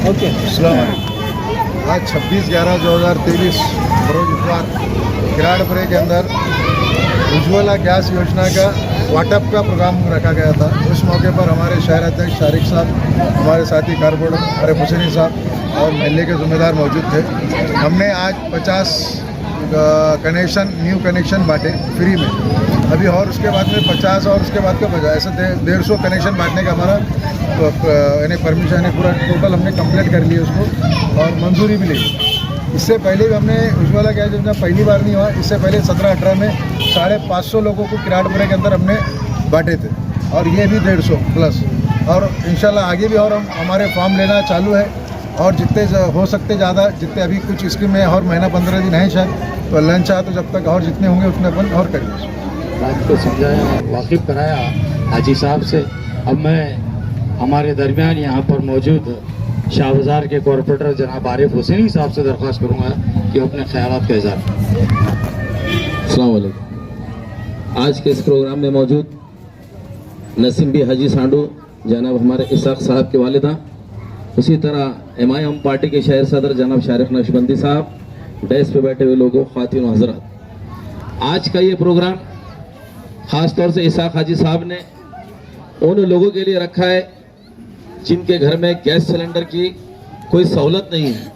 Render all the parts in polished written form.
Okay. आज 26/11/2023 बरोज इतवार किराड़पुरे के अंदर उज्ज्वला गैस योजना का वाटअप का प्रोग्राम रखा गया था। उस मौके पर हमारे शहर अध्यक्ष शारिक साहब, हमारे साथी कारपोरेटर आरिफ हुसैनी साहब और महल्ले के ज़िम्मेदार मौजूद थे। हमने आज 50 न्यू कनेक्शन बांटे फ्री में अभी, और उसके बाद में 50 और उसके बाद का बजाय ऐसे 150 कनेक्शन बांटने का हमारा यानी परमिशन है, पूरा टोटल हमने कंप्लीट कर लिया उसको और मंजूरी भी ली। इससे पहले भी हमने उज्ज्वला गैस योजना पहली बार नहीं हुआ, इससे पहले 17-18 में 550 लोगों को किराड़पुरे के अंदर हमने बांटे थे और ये भी 150 प्लस, और इंशाल्लाह आगे भी और हमारे फॉर्म लेना चालू है और जितने हो सकते ज़्यादा, जितने अभी कुछ स्कीम में और महीना 15 दिन है शायद, तो अल्लाह चाह तो जब तक और जितने होंगे उतने अपन और करेंगे। बात को समझाया, वाकिफ कराया हाजी साहब से। अब मैं हमारे दरमियान यहाँ पर मौजूद शाह बाज़ार के कॉरपोरेटर जनाब आरिफ हुसैनी साहब से दरख्वास्त करूँगा कि अपने ख्यालात का इज़हार करें। अस्सलाम वालेकुम। आज के इस प्रोग्राम में मौजूद नसीम बी हाजी सांडू जनाब हमारे इसाक साहब के वालिदा, उसी तरह एमआईएम पार्टी के शहर सदर जनाब शारिक नक्शबंदी साहब, डेस्क पे बैठे हुए लोगों, ख्वातीन व हज़रात, आज का ये प्रोग्राम ख़ास तौर से इसाक हाजी साहब ने उन लोगों के लिए रखा है जिनके घर में गैस सिलेंडर की कोई सहूलत नहीं है,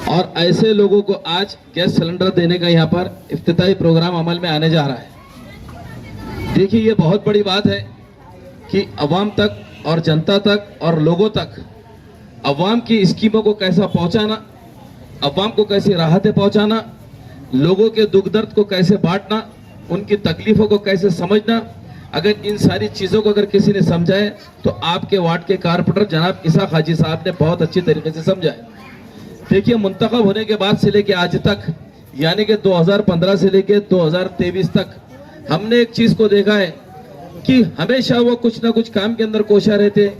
और ऐसे लोगों को आज गैस सिलेंडर देने का यहाँ पर इफ्तिताही प्रोग्राम अमल में आने जा रहा है। देखिए, ये बहुत बड़ी बात है कि अवाम तक और जनता तक और लोगों तक अवाम की स्कीमों को कैसा पहुँचाना, अवाम को कैसी राहतें पहुँचाना, लोगों के दुख दर्द को कैसे बांटना, उनकी तकलीफ़ों को कैसे समझना, अगर इन सारी चीज़ों को अगर किसी ने समझाए तो आपके वार्ड के कारपोरेटर जनाब इसाक हाजी साहब ने बहुत अच्छी तरीके से समझाए। देखिए, मुंतखब होने के बाद से लेके आज तक, यानी कि 2015 से लेके 2023 तक, हमने एक चीज़ को देखा है कि हमेशा वो कुछ ना कुछ काम के अंदर कोशा रहते हैं,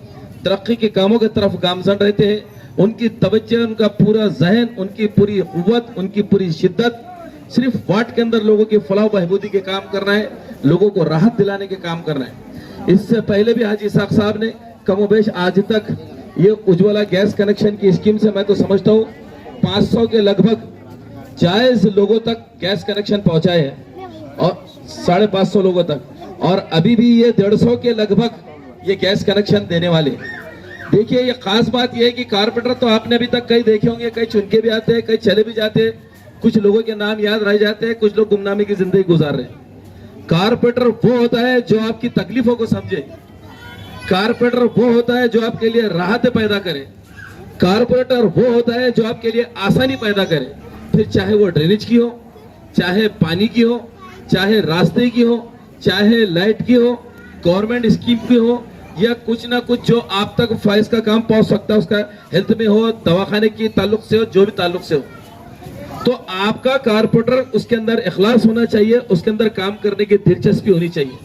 तरक्की के कामों की तरफ गामजन रहते हैं। उनकी तवज्जो, उनका पूरा जहन, उनकी पूरी क़ुव्वत, उनकी पूरी शिद्दत सिर्फ वार्ड के अंदर लोगों की फलाह बहबूदी के काम करना है, लोगों को राहत दिलाने के काम करना है। इससे पहले भी हाजी इसाक साहब ने कमोबेश आज तक ये उज्ज्वला गैस कनेक्शन की स्कीम से मैं तो समझता हूँ 500 के लगभग जायज लोगों तक गैस कनेक्शन पहुंचाए हैं, और 550 लोगों तक, और अभी भी ये 150 के लगभग ये गैस कनेक्शन देने वाले हैं। देखिए, ये खास बात ये है कि कारपोरेटर तो आपने अभी तक कई देखे होंगे, कई चुन के भी आते हैं, कई चले भी जाते हैं, कुछ लोगों के नाम याद रह जाते हैं, कुछ लोग गुमनामी की जिंदगी गुजार रहे हैं। कारपोरेटर वो होता है जो आपकी तकलीफों को समझे, कारपोरेटर वो होता है जो आपके लिए राहतें पैदा करे, कारपोरेटर वो होता है जो आपके लिए आसानी पैदा करे, फिर चाहे वो ड्रेनेज की हो, चाहे पानी की हो, चाहे रास्ते की हो, चाहे लाइट की हो, गवर्नमेंट स्कीम की हो, या कुछ ना कुछ जो आप तक फाइज का काम पहुंच सकता है, उसका हेल्थ में हो, दवाखाने की ताल्लुक से हो, जो भी ताल्लुक से हो, तो आपका कारपोरेटर उसके अंदर इखलास होना चाहिए, उसके अंदर काम करने की दिलचस्पी होनी चाहिए।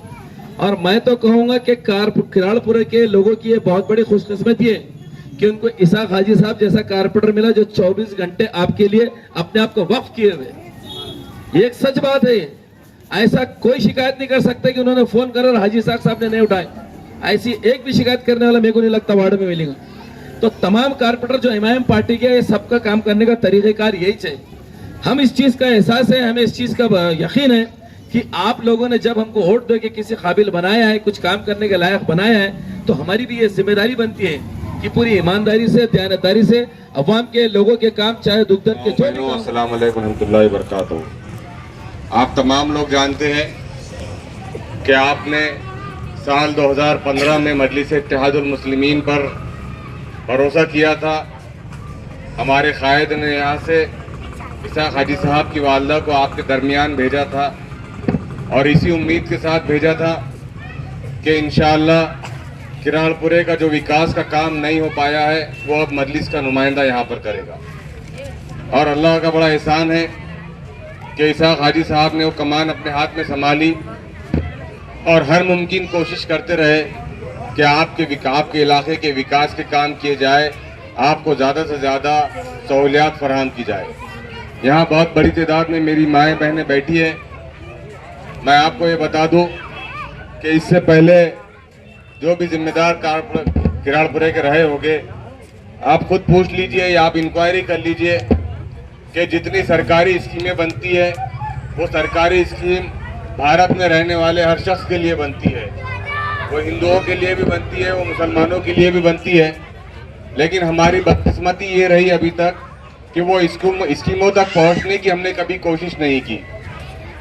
और मैं तो कहूंगा कि किराड़पुरे के लोगों की ये बहुत बड़ी खुशकिस्मती है कि उनको इसाक हाजी साहब जैसा कारपोरेटर मिला जो 24 घंटे आपके लिए अपने आप को वक्फ किए हुए। ये एक सच बात है, ऐसा कोई शिकायत नहीं कर सकता कि उन्होंने फोन करा और हाजी इसाक साहब ने नहीं उठाए। ऐसी एक भी शिकायत करने वाला मेरे को नहीं लगता वार्ड में मिलेगा। तो तमाम कारपोरेटर जो एमआईएम पार्टी के, सबका काम करने का तरीक़ेकार यही चाहिए। हम इस चीज़ का एहसास है, हमें इस चीज़ का यकीन है कि आप लोगों ने जब हमको वोट दे के किसी काबिल बनाया है, कुछ काम करने के लायक बनाया है, तो हमारी भी ये जिम्मेदारी बनती है कि पूरी ईमानदारी से, दयानतदारी से अवाम के लोगों के काम, चाहे दुख दर्द के जो। अस्सलाम वालेकुम रहमतुल्लाहि व बरकातहू। आप तमाम लोग जानते हैं कि आपने साल 2015 में मजलिस इत्तेहादुल मुस्लिमीन पर भरोसा किया था। हमारे कायद ने यहाँ से इसाक हाजी साहब की वालदा को आपके दरमियान भेजा था, और इसी उम्मीद के साथ भेजा था कि इंशाअल्लाह किराड़पुरे का जो विकास का काम नहीं हो पाया है वो अब मजलिस का नुमाइंदा यहाँ पर करेगा। और अल्लाह का बड़ा एहसान है कि इसाक हाजी साहब ने वो कमान अपने हाथ में संभाली और हर मुमकिन कोशिश करते रहे कि आपके इलाके के विकास के काम किए जाए, आपको ज़्यादा से ज़्यादा सहूलियात फराहम की जाए। यहाँ बहुत बड़ी तादाद में मेरी माएँ बहनें बैठी हैं। मैं आपको ये बता दूँ कि इससे पहले जो भी जिम्मेदार किराड़पुरे के रहे होंगे, आप खुद पूछ लीजिए या आप इंक्वायरी कर लीजिए कि जितनी सरकारी स्कीमें बनती है वो सरकारी स्कीम भारत में रहने वाले हर शख्स के लिए बनती है। वो हिंदुओं के लिए भी बनती है, वो मुसलमानों के लिए भी बनती है। लेकिन हमारी बदकिस्मती ये रही अभी तक कि वो स्कीमों तक पहुंचने की हमने कभी कोशिश नहीं की।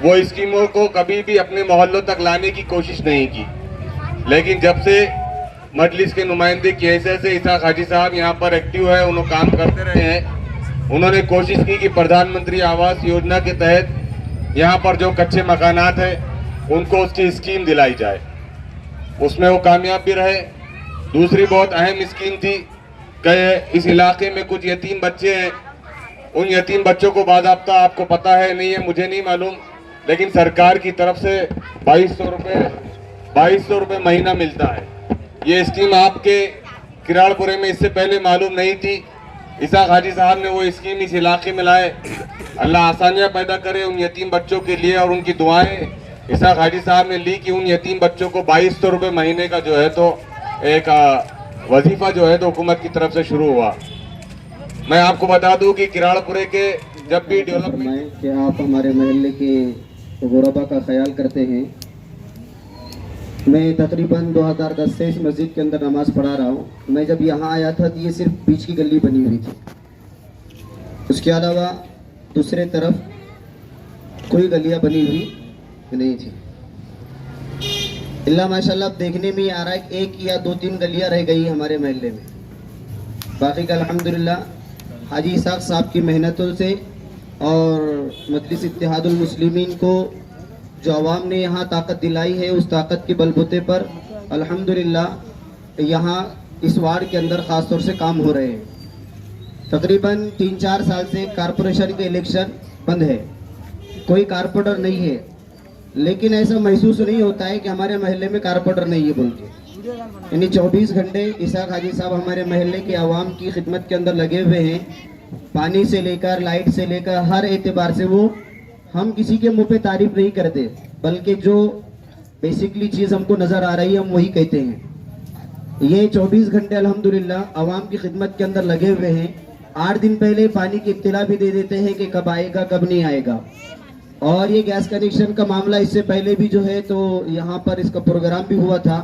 वो स्कीमों को कभी भी अपने मोहल्लों तक लाने की कोशिश नहीं की। लेकिन जब से मजलिस के नुमाइंदे की हैसियत से इसाक हाजी साहब यहाँ पर एक्टिव है, उन्होंने काम करते रहे हैं, उन्होंने कोशिश की कि प्रधानमंत्री आवास योजना के तहत यहाँ पर जो कच्चे मकानात हैं उनको उसकी स्कीम दिलाई जाए। उसमें वो कामयाब भी रहे। दूसरी बहुत अहम स्कीम थी कि इस इलाके में कुछ यतीम बच्चे हैं, उन यतीम बच्चों को बाज़ाब्ता, आपको पता है नहीं है मुझे नहीं मालूम, लेकिन सरकार की तरफ से 2200 रुपये महीना मिलता है। ये स्कीम आपके किराड़पुरे में इससे पहले मालूम नहीं थी। इसाक हाजी साहब ने वो स्कीम इस इलाके में लाए। अल्लाह आसानियाँ पैदा करे उन यतीम बच्चों के लिए, और उनकी दुआएं इसाक हाजी साहब ने ली कि उन यतीम बच्चों को 2200 रुपये महीने का जो है तो एक वजीफा जो है तो हुकूमत की तरफ से शुरू हुआ। मैं आपको बता दूं कि किराड़पुरे के जब भी डेवलपमेंट कि आप हमारे महल्ले के गुरबा का ख्याल करते हैं। मैं तकरीबन 2010 से इस मस्जिद के अंदर नमाज़ पढ़ा रहा हूँ। मैं जब यहाँ आया था तो ये सिर्फ बीच की गली बनी हुई थी, उसके अलावा दूसरे तरफ कोई गलियाँ बनी हुई नहीं थी। इल्ला माशाल्लाह देखने में आ रहा है कि 1 या 2-3 गलियाँ रह गई हमारे महल्ले में। बाकी का अल्हम्दुलिल्लाह हाजी इसाक साहब की मेहनतों से और मजलिस इत्तेहादुल मुस्लिमीन को जो अवाम ने यहाँ ताकत दिलाई है, उस ताकत के बलबूते पर अल्हम्दुलिल्लाह यहाँ इस वार्ड के अंदर ख़ास तौर से काम हो रहे हैं। तकरीबन 3-4 साल से कारपोरेशन के इलेक्शन बंद है, कोई कारपोरेटर नहीं है, लेकिन ऐसा महसूस नहीं होता है कि हमारे महल्ले में कारपोरेटर नहीं है बोल के। यानी 24 घंटे इसाक हाजी साहब हमारे महल्ले के आवाम की खिदमत के अंदर लगे हुए हैं। पानी से लेकर लाइट से लेकर हर एतबार से वो, हम किसी के मुंह पे तारीफ नहीं करते, बल्कि जो बेसिकली चीज़ हमको नज़र आ रही है हम वही कहते हैं। ये 24 घंटे अल्हम्दुलिल्लाह आवाम की खिदमत के अंदर लगे हुए हैं। 8 दिन पहले पानी की इत्तला भी दे देते हैं कि कब आएगा कब नहीं आएगा। और ये गैस कनेक्शन का मामला इससे पहले भी जो है तो यहाँ पर इसका प्रोग्राम भी हुआ था।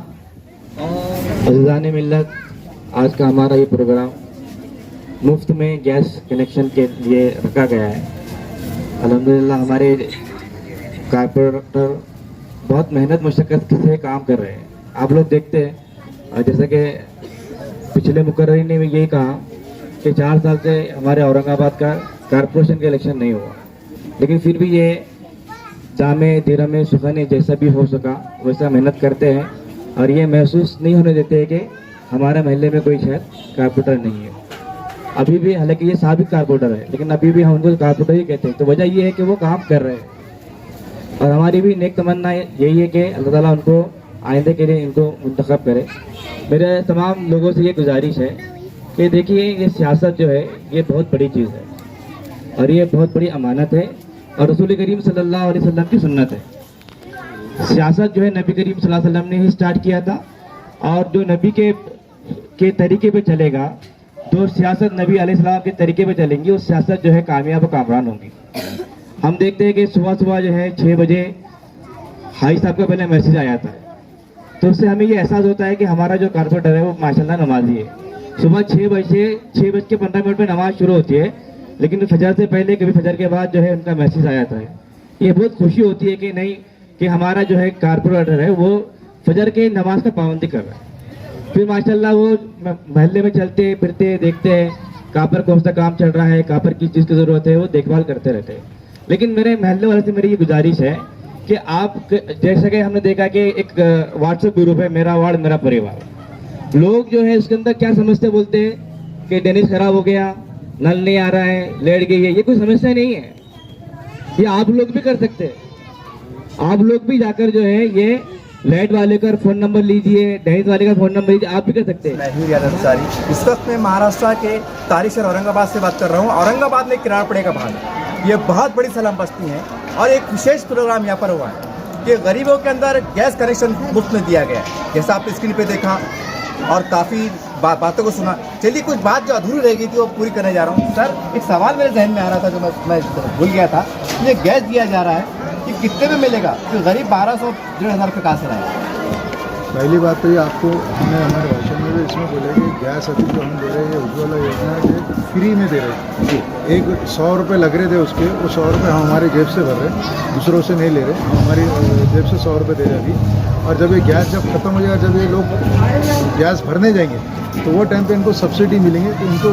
और अज़ीज़ान मिल्लत, आज का हमारा ये प्रोग्राम मुफ्त में गैस कनेक्शन के लिए रखा गया है। अल्हम्दुलिल्लाह हमारे कारपोरेटर बहुत मेहनत मशक्क़त से काम कर रहे हैं। आप लोग देखते हैं जैसे कि पिछले मुकर्ररी ने भी यही कहा कि 4 साल से हमारे औरंगाबाद का कारपोरेशन का इलेक्शन नहीं हुआ, लेकिन फिर भी ये जामे दिरमे सुखाने जैसा भी हो सका वैसा मेहनत करते हैं, और ये महसूस नहीं होने देते हैं कि हमारे महल्ले में कोई शायद कारपोरेटर नहीं है। अभी भी, हालांकि ये साबिक कारपोरेटर है, लेकिन अभी भी हम उनको कारपोरेटर ही कहते हैं। तो वजह ये है कि वो काम कर रहे हैं, और हमारी भी नेक तमन्ना यही है कि अल्लाह ताला उनको आइंदे के लिए इनको मुंतखब करे। मेरे तमाम लोगों से ये गुजारिश है कि देखिए ये सियासत जो है ये बहुत बड़ी चीज़ है, और ये बहुत बड़ी अमानत है, और रसूल करीम सल्लल्लाहु अलैहि वसल्लम की सुन्नत है। सियासत जो है नबी करीम सल्लल्लाहु अलैहि वसल्लम ने ही स्टार्ट किया था, और जो नबी के तरीके पे चलेगा, जो सियासत नबी अलैहिस्सलाम के तरीके पे चलेंगी, उस सियासत जो है कामयाब और कामरान होंगी। हम देखते हैं कि सुबह सुबह जो है 6 बजे हाई साहब का पहले मैसेज आ जाता है, तो उससे हमें ये एहसास होता है कि हमारा जो कारपोरेटर है वो माशाल्लाह नमाजी है। सुबह 6:15 पर नमाज शुरू होती है, लेकिन फजर से पहले कभी फजर के बाद जो है उनका मैसेज आ जाता है। ये बहुत खुशी होती है कि नहीं, कि हमारा जो है कारपोरेटर है वो फजर के नमाज का पाबंदी कर रहा है। फिर माशाल्लाह वो महल्ले में चलते फिरते देखते हैं कहाँ पर कौन सा काम चल रहा है, कहाँ पर किस चीज़ की ज़रूरत है, वो देखभाल करते रहते हैं। लेकिन मेरे महल्ले वाले से मेरी ये गुजारिश है कि आप, जैसा कि हमने देखा कि एक व्हाट्सएप ग्रुप है, मेरा वार्ड मेरा परिवार, लोग जो है उसके अंदर क्या समझते बोलते हैं कि ड्रेनेज खराब हो गया, नल नहीं आ रहा है, लेट गई है। ये कोई समस्या नहीं है, ये आप लोग भी कर सकते हैं। आप लोग भी जाकर जो है ये लाइट वाले का फ़ोन नंबर लीजिए, ड्रेनेज वाले का फ़ोन नंबर लीजिए, आप भी कर सकते हैं। मैं हूं रियाद अंसारी। इस वक्त मैं महाराष्ट्र के तारिक शहर औरंगाबाद से बात कर रहा हूं। औरंगाबाद में किराड़पड़े का भाग है, ये बहुत बड़ी सलाम बस्ती है, और एक विशेष प्रोग्राम यहाँ पर हुआ है कि गरीबों के अंदर गैस कनेक्शन मुफ्त में दिया गया है, जैसा आप स्क्रीन पे देखा, और काफ़ी बातों को सुना। चलिए कुछ बात जो अधूरी रह गई थी वो पूरी करने जा रहा हूँ। सर एक सवाल मेरे जहन में आ रहा था जो मैं भूल गया था। ये गैस दिया जा रहा है कि कितने में मिलेगा? तो गरीब 1200-1500 रुपये कहाँ से लाएगा? पहली बात तो ये आपको हमने हमारे भाषण में भी इसमें बोले कि गैस अभी जो हम दे रहे हैं ये उज्ज्वला योजना के फ्री में दे रहे हैं। एक 100 रुपये लग रहे थे उसके, वो 100 रुपये हम हमारे जेब से भर रहे हैं, दूसरों से नहीं ले रहे, हम हमारी जेब से 100 रुपये दे रहे अभी। और जब ये गैस जब खत्म हो जाएगा, जब ये लोग गैस भरने जाएंगे तो वो टाइम पे इनको सब्सिडी मिलेंगे, तो इनको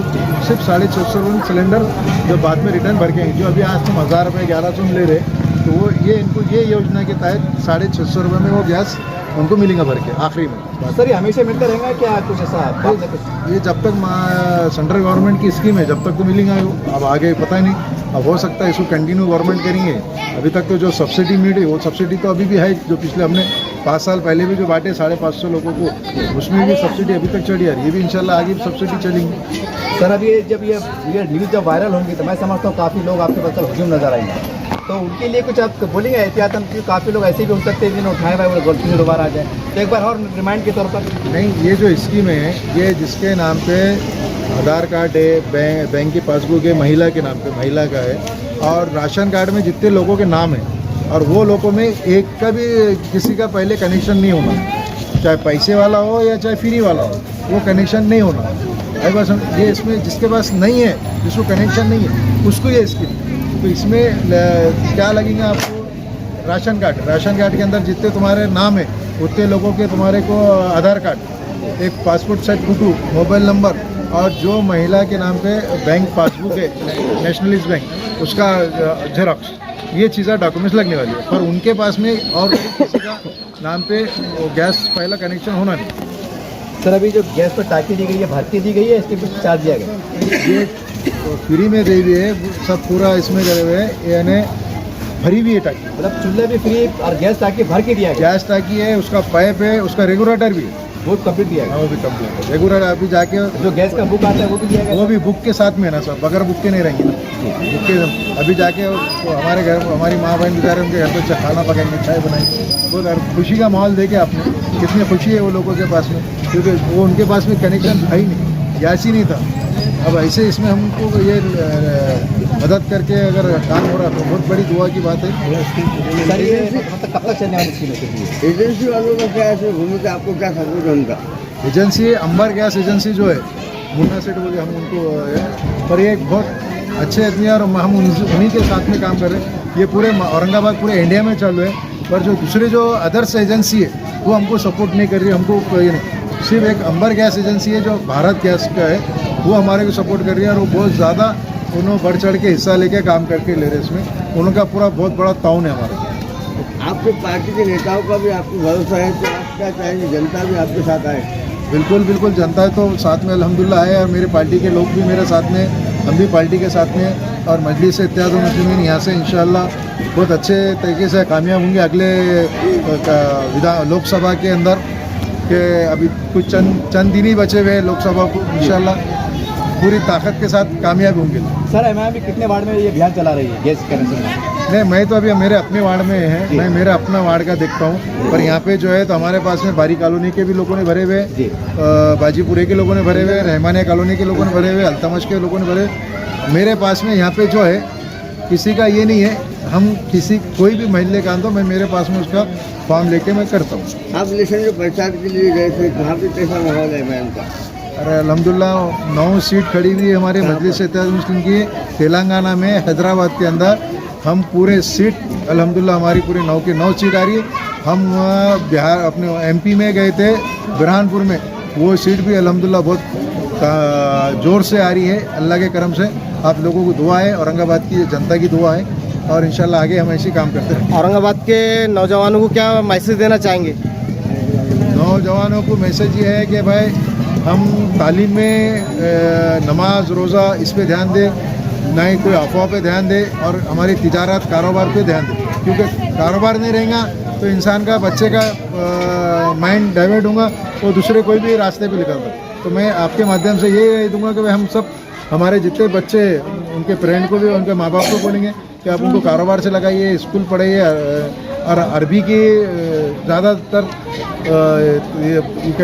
सिर्फ 650 रुपये सिलेंडर जब बाद में रिटर्न भर के आएंगे, जो अभी आज तुम 1000 रुपये 1100 में ले रहे, तो वो ये इनको ये योजना के तहत 650 रुपये में वो गैस उनको मिलेगा भर के आखिरी में। सर ये हमेशा मिलता रहेगा क्या कुछ ऐसा? ये जब तक सेंट्रल गवर्नमेंट की स्कीम है जब तक तो मिलेगा। अब आगे पता ही नहीं, अब हो सकता है इसको कंटिन्यू गवर्नमेंट करेंगे। अभी तक तो जो सब्सिडी मिली वो सब्सिडी तो अभी भी है, जो पिछले हमने 5 साल पहले भी जो बांटे 550 लोगों को, उसमें भी सब्सिडी अभी तक चढ़ी आ रही है, ये भी इंशाल्लाह आगे भी सब्सिडी चलेंगी। सर अब ये जब ये न्यूज़ जब वायरल होंगी तो मैं समझता हूँ काफ़ी लोग आपके बदल हुजूम नजर आएंगे, तो उनके लिए कुछ आप बोलेंगे एहतियातन? क्योंकि काफ़ी लोग ऐसे भी हो सकते हैं जिन्हें उठाए हुए वो गलती से दोबारा आ जाए, तो एक बार और रिमाइंड के तौर पर। नहीं, ये जो स्कीम है ये जिसके नाम पे आधार कार्ड है, बैंक की पासबुक है, महिला के नाम पे महिला का है, और राशन कार्ड में जितने लोगों के नाम है और वो लोगों में एक का भी किसी का पहले कनेक्शन नहीं होना, चाहे पैसे वाला हो या चाहे फ्री वाला हो, वो कनेक्शन नहीं होना। बस ये इसमें जिसके पास नहीं है, जिसको कनेक्शन नहीं है, उसको ये स्कीम। तो इसमें क्या लगेंगे आपको? राशन कार्ड के अंदर जितने तुम्हारे नाम है उतने लोगों के तुम्हारे को आधार कार्ड, एक passport size photo, mobile number, और जो महिला के नाम पे बैंक पासबुक है नेशनलिस्ट बैंक उसका जेरॉक्स, ये चीज़ें डॉक्यूमेंट्स लगने वाली है। पर उनके पास में और किसी का नाम पे वो गैस पहला कनेक्शन होना नहीं। सर अभी जो गैस पर टाँकी दी गई है भर के दी गई है, इसके कुछ चार्ज दिया गया? ये फ्री में दे दिए, सब पूरा इसमें करे हुए है, यानी भरी भी है टाँकी, मतलब चूल्हा भी फ्री और गैस टाँकी भर के दिया गया? गैस टाँकी है, उसका पाइप है, उसका रेगुलेटर भी है, वो कंप्लीट दिया गया? वो भी कंप्लीट है। रेगुलर अभी जाके जो गैस का बुक आता है वो भी दिया गया? वो भी बुक के साथ में है ना सर, बगैर बुक के नहीं रहेंगे ना, बुक के। अभी जाके वो हमारे घर, हमारी माँ बहन बेचारे उनके घर पे खाना पकाएंगे, चाय बनाएंगे, वो खुशी का माहौल देखे आपने, कितनी खुशी है वो लोगों के पास में, क्योंकि वो उनके पास में कनेक्शन था ही नहीं, गैस ही नहीं था। अब ऐसे इसमें हमको ये मदद करके अगर काम हो रहा तो बहुत बड़ी दुआ की बात है। सर ये मतलब कब तक चलने वाली स्कीम है? एजेंसी वालों का क्या ऐसे भूमिका, आपको क्या सपोर्ट है उनका? एजेंसी अंबर गैस एजेंसी जो है, मुन्ना सेठ बोले हम उनको, पर ये एक बहुत अच्छे आदमी है और हम उन्हीं के साथ में काम कर रहे हैं। ये पूरे औरंगाबाद पूरे इंडिया में चालू है, पर जो दूसरे जो अदर्स एजेंसी है वो हमको सपोर्ट नहीं कर रही, हमको ये नहीं। सिर्फ एक अंबर गैस एजेंसी है जो भारत गैस का है, वो हमारे को सपोर्ट कर रही है और वो बहुत ज़्यादा उन्होंने बढ़ चढ़ के हिस्सा लेके काम करके ले रहे हैं इसमें, उनका पूरा बहुत बड़ा ताउन है हमारा। आपके पार्टी के नेताओं का भी आपको भरोसा है, तो आप क्या चाहेंगे जनता भी आपके साथ आए? बिल्कुल बिल्कुल, जनता तो साथ में अल्हम्दुलिल्लाह है और मेरे पार्टी के लोग भी मेरे साथ में, हम भी पार्टी के साथ में, और मजलिस इत्तेहादुल मुस्लिमीन यहाँ से इंशाअल्लाह बहुत अच्छे तरीके से कामयाब होंगे अगले लोकसभा के अंदर, कि अभी कुछ चंद दिन ही बचे हुए लोकसभा को, इंशाअल्लाह पूरी ताकत के साथ कामयाब होंगे। सर एमआईएम भी कितने वार्ड में ये अभियान चला रही है गैस कनेक्शन? नहीं, मैं तो अभी मेरे अपने वार्ड में है, मैं मेरा अपना वार्ड का देखता हूँ, पर यहाँ पे जो है तो हमारे पास में बारी कॉलोनी के भी लोगों ने भरे हुए, बाजीपुरे के लोगों ने भरे हुए, रहमानिया कॉलोनी के लोगों ने भरे हुए, अल्तमश के लोगों ने भरे। मेरे पास में यहाँ पे जो है किसी का ये नहीं है, हम किसी कोई भी महल्ले का तो मैं मेरे पास में उसका फॉर्म लेके मैं करता हूँ। आप इलेक्शन जो प्रचार के लिए गए थे, कहाँ पे कैसा माहौल है मैम का? अरे अल्हम्दुलिल्लाह 9 सीट खड़ी हुई है हमारे मजलिस इत्तेहादुल मुस्लिमीन की तेलंगाना में, हैदराबाद के अंदर। हम पूरे सीट अल्हम्दुलिल्लाह हमारी पूरे 9 की 9 सीट आ रही है। हम बिहार अपने एमपी में गए थे बुरहानपुर में, वो सीट भी अल्हम्दुलिल्लाह बहुत ज़ोर से आ रही है अल्लाह के करम से। आप लोगों को दुआ है, औरंगाबाद की जनता की दुआ है, और इंशाल्लाह आगे हम ऐसे काम करते रहें। औरंगाबाद के नौजवानों को क्या मैसेज देना चाहेंगे? नौजवानों को मैसेज ये है कि भाई हम तालीम में, नमाज रोज़ा इस पे ध्यान दें, ना ही कोई अफवाह पे ध्यान दे, और हमारी तिजारत कारोबार पे ध्यान दे, क्योंकि कारोबार नहीं रहेगा तो इंसान का, बच्चे का माइंड डाइवर्ट होगा, वो दूसरे कोई भी रास्ते पे निकलता। तो मैं आपके माध्यम से ये दूंगा कि भाई हम सब, हमारे जितने बच्चे, उनके पेरेंट को भी, उनके माँ बाप को बोलेंगे कि आप उनको कारोबार से लगाइए, स्कूल पढ़ाइए, और अरबी की ज़्यादातर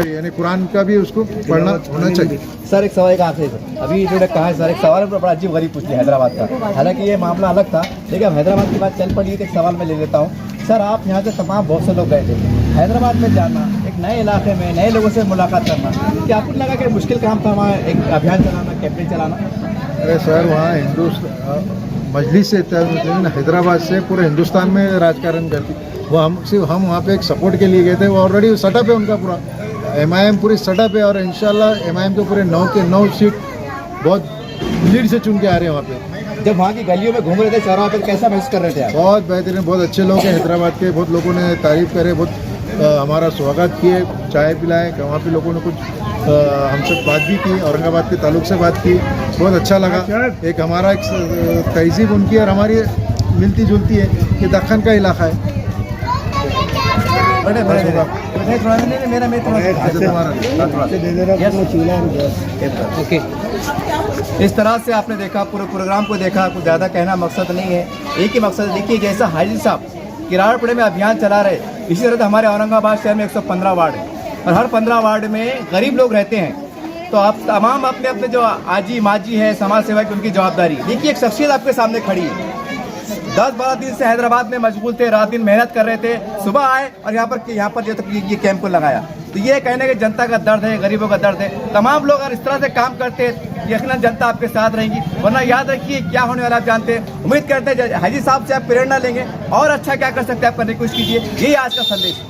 यानी कुरान का भी उसको पढ़ना होना चाहिए। सर एक सवाल आपसे अभी इन्होंने कहा है सर एक सवाल बड़ा अजीब गरीब पूछ लिया हैदराबाद का, हालांकि ये मामला अलग था, लेकिन अब हैदराबाद की बात चल पड़ी है तो एक सवाल मैं ले लेता हूँ। सर आप यहाँ से तमाम बहुत से लोग गए थे, हैदराबाद में जाना, एक नए इलाके में नए लोगों से मुलाकात करना, क्या आपको लगा कि मुश्किल काम था वहाँ एक अभियान चलाना, कैंपेन चलाना? अरे सर वहाँ हिंदुस्तान मजलिस इत्तेहादुल हैदराबाद से पूरे हिंदुस्तान में राजकारण करती, वो हम वहाँ पे एक सपोर्ट के लिए गए थे। वो ऑलरेडी सेटअप है उनका पूरा, MIM पूरी सेटअप है और इंशाल्लाह MIM के पूरे 9 के 9 सीट बहुत लीड से चुन के आ रहे हैं वहाँ पे। जब वहाँ की गलियों में घूम रहे थे चौराहे पे कैसा महसूस कर रहे थे आप? बहुत बेहतरीन, बहुत अच्छे लोग हैं हैदराबाद के, बहुत लोगों ने तारीफ़ करे, बहुत हमारा स्वागत किए, चाय पिलाए, वहाँ पे लोगों ने कुछ हमसे बात भी की, औरंगाबाद के ताल्लुक से बात की, बहुत अच्छा लगा। एक हमारा एक तहजीब उनकी और हमारी मिलती जुलती है कि दक्कन का इलाका है। ओके, इस तरह से आपने देखा, पूरे प्रोग्राम को देखा, कुछ ज़्यादा कहना मकसद नहीं है, एक ही मकसद है। देखिए जैसा हाजी साहब किराड़पुरे में अभियान चला रहे, इसी तरह से हमारे औरंगाबाद शहर में 115 वार्ड है और हर 15 वार्ड में गरीब लोग रहते हैं। तो आप तमाम अपने अपने जो आजी माजी है, समाज सेवा की उनकी जवाबदारी। देखिए एक शख्सियत आपके सामने खड़ी है, 10-12 दिन से हैदराबाद में मशगूल थे, रात दिन मेहनत कर रहे थे, सुबह आए और यहाँ पर जो ये कैंप को लगाया। तो ये कहने कि जनता का दर्द है, गरीबों का दर्द है। तमाम लोग अगर इस तरह से काम करते हैं यकीनन जनता आपके साथ रहेगी, वरना याद रखिए क्या होने वाला आप जानते हैं। उम्मीद करते हैं हाजी साहब से आप प्रेरणा लेंगे और अच्छा क्या कर सकते हैं आप करने की कोशिश कीजिए। यही आज का संदेश।